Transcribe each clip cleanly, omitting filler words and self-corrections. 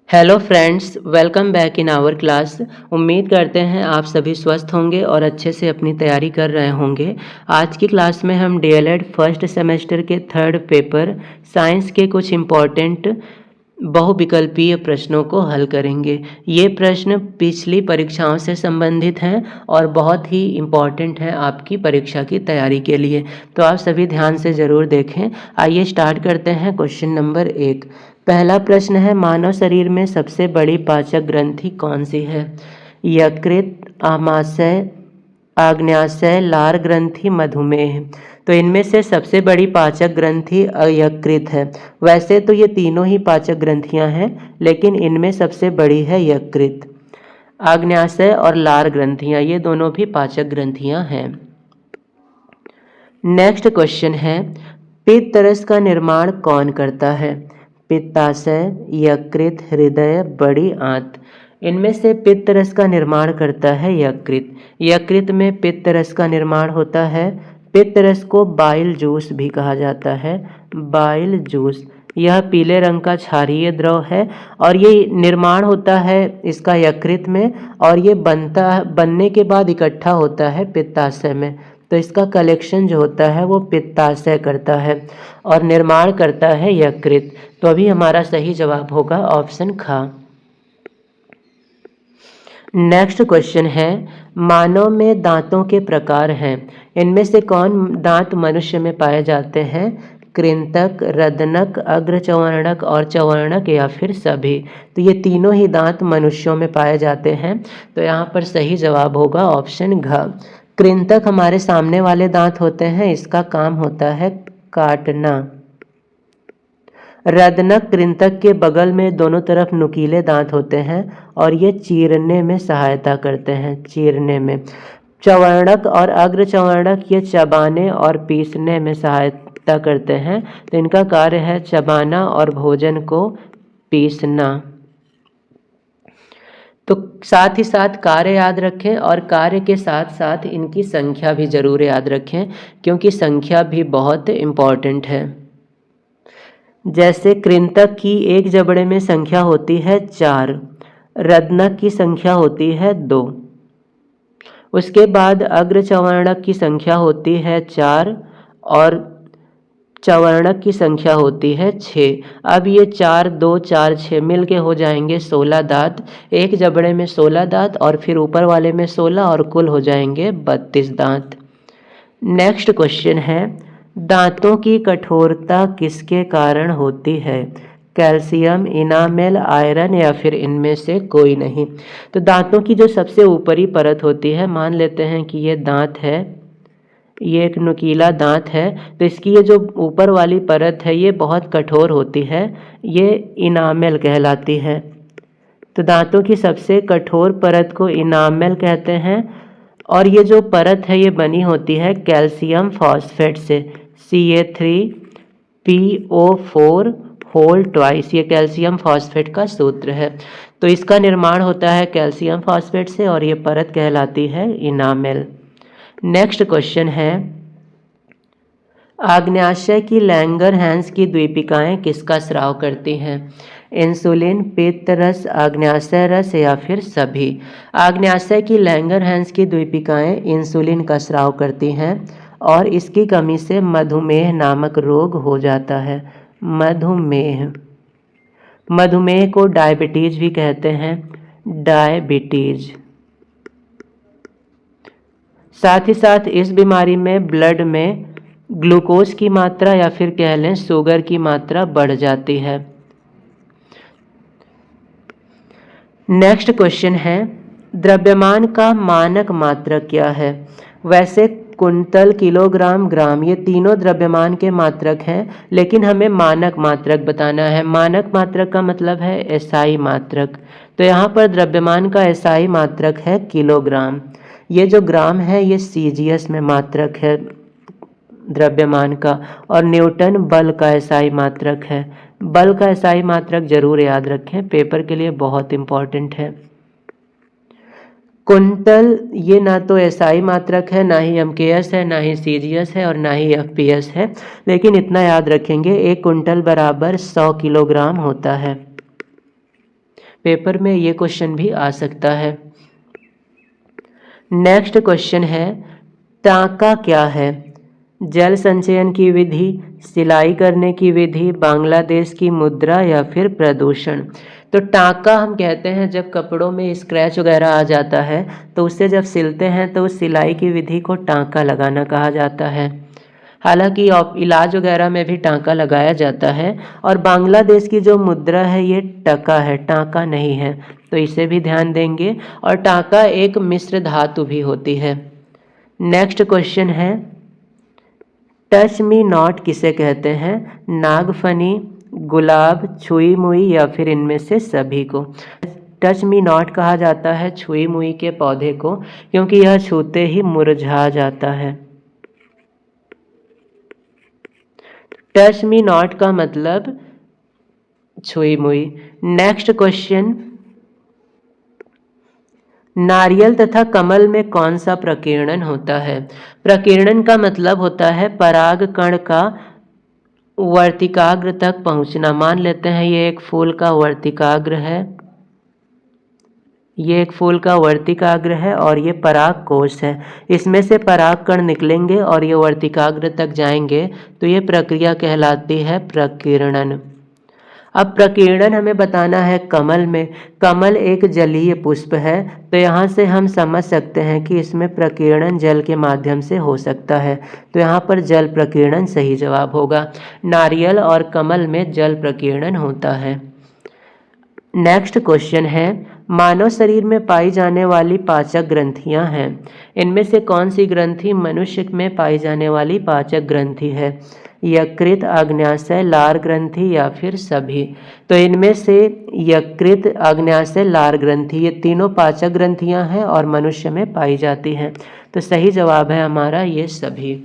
Hello friends, welcome back in our class. उम्मीद करते हैं आप सभी स्वस्थ होंगे और अच्छे से अपनी तैयारी कर रहे होंगे। आज की क्लास में हम डीएलएड फर्स्ट सेमेस्टर के थर्ड पेपर साइंस के कुछ इम्पॉर्टेंट बहुविकल्पीय प्रश्नों को हल करेंगे। ये प्रश्न पिछली परीक्षाओं से संबंधित हैं और बहुत ही इम्पॉर्टेंट हैं आपकी परीक्षा की तैयारी के लिए, तो आप सभी ध्यान से ज़रूर देखें। आइए स्टार्ट करते हैं। Question number 1। पहला प्रश्न है, मानव शरीर में सबसे बड़ी पाचक ग्रंथि कौन सी है? यकृत, आमाशय, आग्नेयाशय, लार ग्रंथि, मधुमेह। तो इनमें से सबसे बड़ी पाचक ग्रंथि यकृत है। वैसे तो ये तीनों ही पाचक ग्रंथियां हैं, लेकिन इनमें सबसे बड़ी है यकृत। आग्नेयाशय और लार ग्रंथियां ये दोनों भी पाचक ग्रंथियां हैं। नेक्स्ट क्वेश्चन है, पित्तरस का निर्माण कौन करता है? पित्ताशय, यकृत, हृदय, बड़ी आंत। इनमें से पित्तरस का निर्माण करता है यकृत। यकृत में पित्तरस का निर्माण होता है। पित्तरस को बाइल जूस भी कहा जाता है। बाइल जूस यह पीले रंग का क्षारीय द्रव है और ये निर्माण होता है इसका यकृत में, और ये बनने के बाद इकट्ठा होता है पित्ताशय में। तो इसका कलेक्शन जो होता है वो पित्ताशय करता है और निर्माण करता है यकृत। तो अभी हमारा सही जवाब होगा ऑप्शन ख। नेक्स्ट क्वेश्चन है, मानव में दांतों के प्रकार हैं। इनमें से कौन दांत मनुष्य में पाए जाते हैं? कृंतक, रदनक, अग्रचर्वणक और चर्वणक, या फिर सभी। तो ये तीनों ही दांत मनुष्यों में पाए जाते हैं। तो यहाँ पर सही जवाब होगा ऑप्शन घ। कृंतक हमारे सामने वाले दांत होते हैं, इसका काम होता है काटना। रदनक कृंतक के बगल में दोनों तरफ नुकीले दांत होते हैं और ये चीरने में सहायता करते हैं, चीरने में। चर्वणक और अग्रचर्वणक ये चबाने और पीसने में सहायता करते हैं। तो इनका कार्य है चबाना और भोजन को पीसना। तो साथ ही साथ कार्य याद रखें और कार्य के साथ साथ इनकी संख्या भी ज़रूर याद रखें, क्योंकि संख्या भी बहुत इम्पॉर्टेंट है। जैसे कृंतक की एक जबड़े में संख्या होती है 4, रदनक की संख्या होती है 2। उसके बाद अग्रचर्वणक की संख्या होती है 4 और चर्वणक की संख्या होती है 6। अब ये 4, 2, 4, 6 मिल के हो जाएंगे 16 दांत। एक जबड़े में 16 दांत और फिर ऊपर वाले में 16 और कुल हो जाएंगे 32 दांत। नेक्स्ट क्वेश्चन है, दांतों की कठोरता किसके कारण होती है? कैल्शियम, इनामेल, आयरन, या फिर इनमें से कोई नहीं। तो दांतों की जो सबसे ऊपरी परत होती है, मान लेते हैं कि ये दांत है, ये एक नुकीला दांत है, तो इसकी ये जो ऊपर वाली परत है ये बहुत कठोर होती है, ये इनामेल कहलाती है। तो दांतों की सबसे कठोर परत को इनामेल कहते हैं और ये जो परत है ये बनी होती है कैल्शियम फॉस्फेट से, Ca3PO4 होल ट्वाइस। ये कैल्शियम फॉस्फेट का सूत्र है। तो इसका निर्माण होता है कैल्शियम फॉस्फेट से और ये परत कहलाती है इनामेल। नेक्स्ट क्वेश्चन है, आग्नेयाशय की लैंगरहैंस की द्वीपिकाएं किसका स्राव करती हैं? इंसुलिन, पित्तरस, आग्नेयाशय रस, या फिर सभी। आग्नेयाशय की लैंगरहैंस की द्वीपिकाएं इंसुलिन का स्राव करती हैं और इसकी कमी से मधुमेह नामक रोग हो जाता है। मधुमेह, मधुमेह को डायबिटीज भी कहते हैं, डायबिटीज। साथ ही साथ इस बीमारी में ब्लड में ग्लूकोज की मात्रा या फिर कह लें शुगर की मात्रा बढ़ जाती है। नेक्स्ट क्वेश्चन है, द्रव्यमान का मानक मात्रक क्या है? वैसे कुंतल, किलोग्राम, ग्राम ये तीनों द्रव्यमान के मात्रक हैं, लेकिन हमें मानक मात्रक बताना है। मानक मात्रक का मतलब है एसआई मात्रक। तो यहाँ पर द्रव्यमान का एसआई मात्रक है किलोग्राम। ये जो ग्राम है ये सीजीएस में मात्रक है द्रव्यमान का, और न्यूटन बल का एसआई मात्रक है। बल का एसआई मात्रक जरूर याद रखें, पेपर के लिए बहुत इंपॉर्टेंट है। कुंतल ये ना तो एसआई मात्रक है, ना ही एमकेएस है, ना ही सीजीएस है और ना ही एफपीएस है, लेकिन इतना याद रखेंगे 1 कुंटल बराबर 100 किलोग्राम होता है। पेपर में ये क्वेश्चन भी आ सकता है। नेक्स्ट क्वेश्चन है, टांका क्या है? जल संचयन की विधि, सिलाई करने की विधि, बांग्लादेश की मुद्रा या फिर प्रदूषण। तो टांका हम कहते हैं जब कपड़ों में स्क्रैच वगैरह आ जाता है तो उससे जब सिलते हैं तो उस सिलाई की विधि को टांका लगाना कहा जाता है। हालांकि इलाज वगैरह में भी टांका लगाया जाता है। और बांग्लादेश की जो मुद्रा है ये टका है, टांका नहीं है, तो इसे भी ध्यान देंगे। और टांका एक मिश्र धातु भी होती है। नेक्स्ट क्वेश्चन है, टच मी नॉट किसे कहते हैं? नागफनी, गुलाब, छुई मुई या फिर इनमें से सभी को। टच मी नॉट कहा जाता है छुई मुई के पौधे को, क्योंकि यह छूते ही मुरझा जाता है। टच मी नॉट का मतलब छुई मुई। नेक्स्ट क्वेश्चन, नारियल तथा कमल में कौन सा प्रकीर्णन होता है? प्रकीर्णन का मतलब होता है पराग कण का वर्तिकाग्र तक पहुंचना। मान लेते हैं ये एक फूल का वर्तिकाग्र है, ये एक फूल का वर्तिकाग्र है और ये पराग कोश है। इसमें से पराग कण निकलेंगे और ये वर्तिकाग्र तक जाएंगे, तो ये प्रक्रिया कहलाती है प्रकीर्णन। अब प्रकीर्णन हमें बताना है कमल में। कमल एक जलीय पुष्प है, तो यहाँ से हम समझ सकते हैं कि इसमें प्रकीर्णन जल के माध्यम से हो सकता है, तो यहाँ पर जल प्रकीर्णन सही जवाब होगा। नारियल और कमल में जल प्रकीर्णन होता है। नेक्स्ट क्वेश्चन है, मानव शरीर में पाई जाने वाली पाचक ग्रंथियां हैं। इनमें से कौन सी ग्रंथि मनुष्य में पाई जाने वाली पाचक ग्रंथि है? यकृत, आग्नेयाशय, लार ग्रंथि या फिर सभी। तो इनमें से यकृत, आग्नेयाशय, लार ग्रंथि ये तीनों पाचक ग्रंथियां हैं और मनुष्य में पाई जाती हैं, तो सही जवाब है हमारा ये सभी।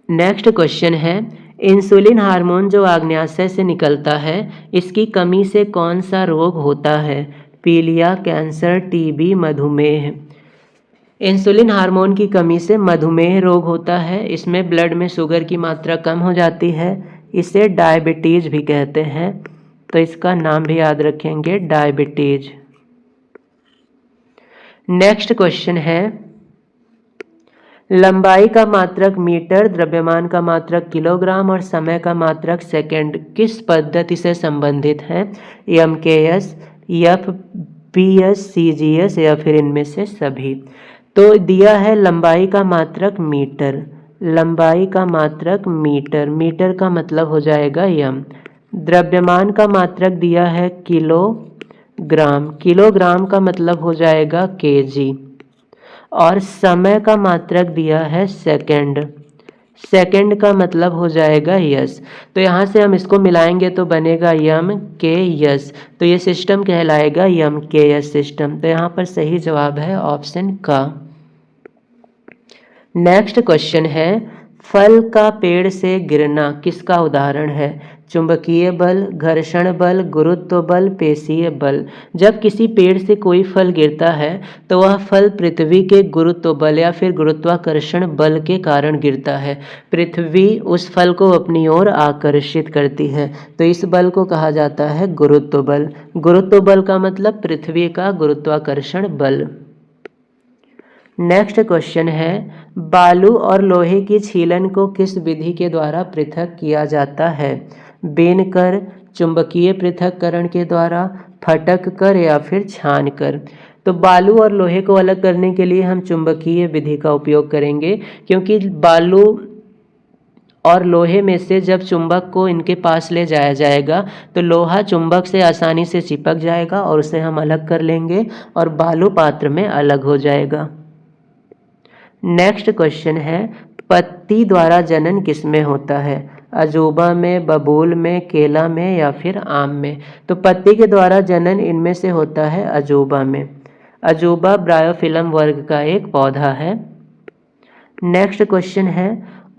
नेक्स्ट क्वेश्चन है, इंसुलिन हार्मोन जो आग्नेयाशय से निकलता है, इसकी कमी से कौन सा रोग होता है? पीलिया, कैंसर, टीबी, मधुमेह। इंसुलिन हार्मोन की कमी से मधुमेह रोग होता है। इसमें ब्लड में शुगर की मात्रा कम हो जाती है, इसे डायबिटीज भी कहते हैं, तो इसका नाम भी याद रखेंगे, डायबिटीज। नेक्स्ट क्वेश्चन है, लंबाई का मात्रक मीटर, द्रव्यमान का मात्रक किलोग्राम और समय का मात्रक सेकंड किस पद्धति से संबंधित है? MKS, FPS, CGS या फिर इनमें से सभी। तो दिया है लंबाई का मात्रक मीटर, लंबाई का मात्रक मीटर, मीटर का मतलब हो जाएगा m। द्रव्यमान का मात्रक दिया है किलोग्राम, किलोग्राम का मतलब हो जाएगा kg। और समय का मात्रक दिया है सेकंड, सेकंड का मतलब हो जाएगा यस। तो यहाँ से हम इसको मिलाएंगे तो बनेगा MKS, तो ये सिस्टम कहलाएगा MKS सिस्टम। तो यहाँ पर सही जवाब है ऑप्शन का। नेक्स्ट क्वेश्चन है, फल का पेड़ से गिरना किसका उदाहरण है? चुंबकीय बल, घर्षण बल, गुरुत्व बल, पेशीय बल। जब किसी पेड़ से कोई फल गिरता है तो वह फल पृथ्वी के गुरुत्व बल या फिर गुरुत्वाकर्षण बल के कारण गिरता है। पृथ्वी उस फल को अपनी ओर आकर्षित करती है, तो इस बल को कहा जाता है गुरुत्व बल। गुरुत्व बल का मतलब पृथ्वी का गुरुत्वाकर्षण बल। नेक्स्ट क्वेश्चन है, बालू और लोहे की छीलन को किस विधि के द्वारा पृथक किया जाता है? बेन कर, चुंबकीय पृथक्करण के द्वारा, फटक कर या फिर छान कर। तो बालू और लोहे को अलग करने के लिए हम चुंबकीय विधि का उपयोग करेंगे, क्योंकि बालू और लोहे में से जब चुंबक को इनके पास ले जाया जाएगा तो लोहा चुंबक से आसानी से चिपक जाएगा और उसे हम अलग कर लेंगे और बालू पात्र में अलग हो जाएगा। नेक्स्ट क्वेश्चन है, पत्ती द्वारा जनन किसमें होता है? अजूबा में, बबूल में, केला में या फिर आम में। तो पत्ती के द्वारा जनन इनमें से होता है अजूबा में। अजूबा ब्रायोफिलम वर्ग का एक पौधा है। नेक्स्ट क्वेश्चन है,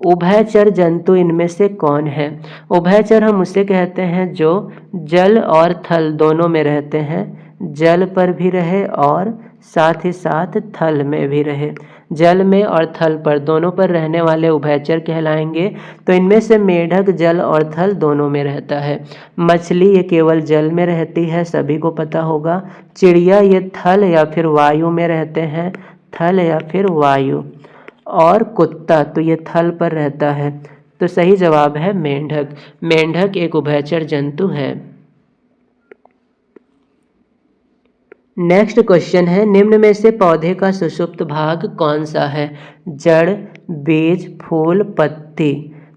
उभयचर जंतु इनमें से कौन है? उभयचर हम उसे कहते हैं जो जल और थल दोनों में रहते हैं, जल पर भी रहे और साथ ही साथ थल में भी रहे। जल में और थल पर दोनों पर रहने वाले उभयचर कहलाएंगे। तो इनमें से मेढक जल और थल दोनों में रहता है। मछली ये केवल जल में रहती है, सभी को पता होगा। चिड़िया ये थल या फिर वायु में रहते हैं, थल या फिर वायु। और कुत्ता तो ये थल पर रहता है। तो सही जवाब है मेंढक। मेंढक एक उभयचर जंतु है। नेक्स्ट क्वेश्चन है, निम्न में से पौधे का सुषुप्त भाग कौन सा है? जड़, बीज, फूल, पत्ती।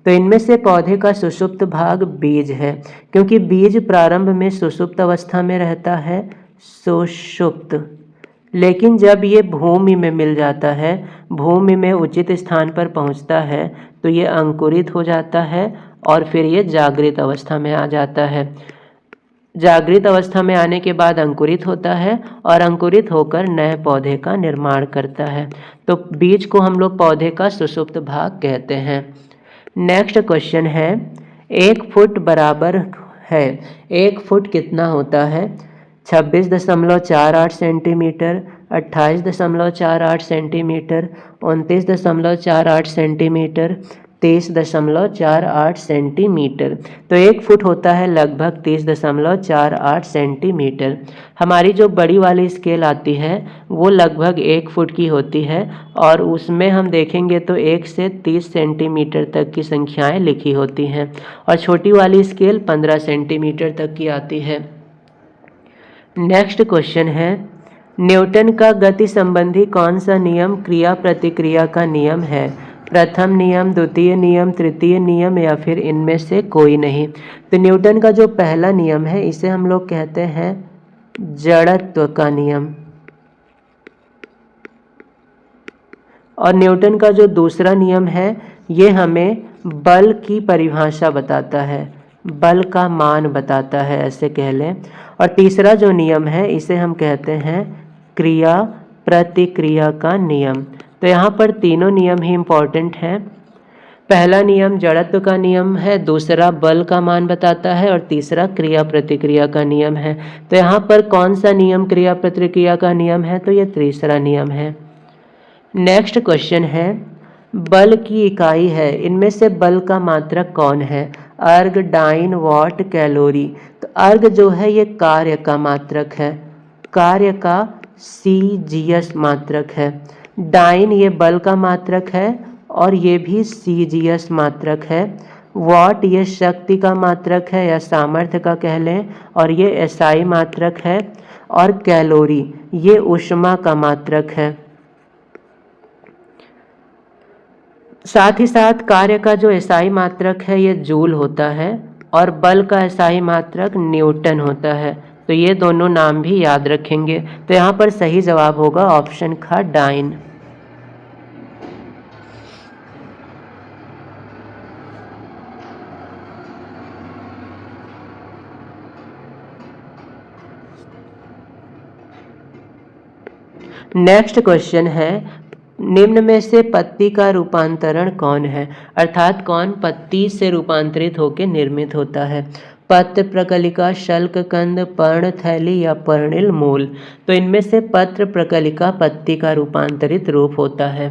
तो इनमें से पौधे का सुषुप्त भाग बीज है, क्योंकि बीज प्रारंभ में सुषुप्त अवस्था में रहता है, सुषुप्त। लेकिन जब ये भूमि में मिल जाता है, भूमि में उचित स्थान पर पहुंचता है, तो ये अंकुरित हो जाता है और फिर ये जागृत अवस्था में आ जाता है। जागृत अवस्था में आने के बाद अंकुरित होता है और अंकुरित होकर नए पौधे का निर्माण करता है। तो बीज को हम लोग पौधे का सुषुप्त भाग कहते हैं। नेक्स्ट क्वेश्चन है, 1 फुट बराबर है, 1 फुट कितना होता है? 26.48 सेंटीमीटर, 28.48 सेंटीमीटर, 29.48 सेंटीमीटर, 30.48 सेंटीमीटर। तो 1 फुट होता है लगभग 30.48 सेंटीमीटर। हमारी जो बड़ी वाली स्केल आती है वो लगभग 1 फुट की होती है और उसमें हम देखेंगे तो 1 से 30 सेंटीमीटर तक की संख्याएं लिखी होती हैं और छोटी वाली स्केल 15 सेंटीमीटर तक की आती है। नेक्स्ट क्वेश्चन है, न्यूटन का गति संबंधी कौन सा नियम क्रिया प्रतिक्रिया का नियम है? प्रथम नियम, द्वितीय नियम, तृतीय नियम या फिर इनमें से कोई नहीं। तो न्यूटन का जो पहला नियम है इसे हम लोग कहते हैं जड़त्व का नियम, और न्यूटन का जो दूसरा नियम है ये हमें बल की परिभाषा बताता है, बल का मान बताता है, ऐसे कह लें। और तीसरा जो नियम है इसे हम कहते हैं क्रिया प्रतिक्रिया का नियम। तो यहाँ पर तीनों नियम ही इम्पॉर्टेंट हैं। पहला नियम जड़त्व का नियम है, दूसरा बल का मान बताता है और तीसरा क्रिया प्रतिक्रिया का नियम है। तो यहाँ पर कौन सा नियम क्रिया प्रतिक्रिया का नियम है? तो ये तीसरा नियम है। नेक्स्ट क्वेश्चन है, बल की इकाई है, इनमें से बल का मात्रक कौन है? अर्ग, डाइन, वॉट, कैलोरी। तो अर्ग जो है ये कार्य का मात्रक है, कार्य का सीजीएस मात्रक है। डाइन ये बल का मात्रक है और ये भी सीजीएस मात्रक है। वॉट ये शक्ति का मात्रक है या सामर्थ्य का कह लें और ये एसआई मात्रक है। और कैलोरी ये ऊष्मा का मात्रक है। साथ ही साथ कार्य का जो एसआई मात्रक है ये जूल होता है और बल का एसआई मात्रक न्यूटन होता है। तो ये दोनों नाम भी याद रखेंगे। तो यहाँ पर सही जवाब होगा ऑप्शन का डाइन। नेक्स्ट क्वेश्चन है, निम्न में से पत्ती का रूपांतरण कौन है? अर्थात कौन पत्ती से रूपांतरित होकर निर्मित होता है? पत्र, प्रकलिका, शल्क, कंद, पर्णथैली या पर्णिल मूल। तो इनमें से पत्र प्रकलिका पत्ती का रूपांतरित रूप होता है।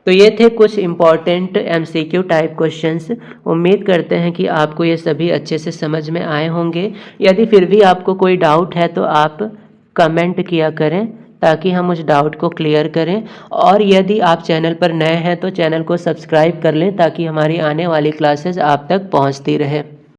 तो ये थे कुछ इम्पॉर्टेंट एमसीक्यू टाइप क्वेश्चंस। उम्मीद करते हैं कि आपको ये सभी अच्छे से समझ में आए होंगे। यदि फिर भी आपको कोई डाउट है तो आप कमेंट किया करें ताकि हम उस डाउट को क्लियर करें। और यदि आप चैनल पर नए हैं तो चैनल को सब्सक्राइब कर लें ताकि हमारी आने वाली क्लासेस आप तक पहुंचती रहे।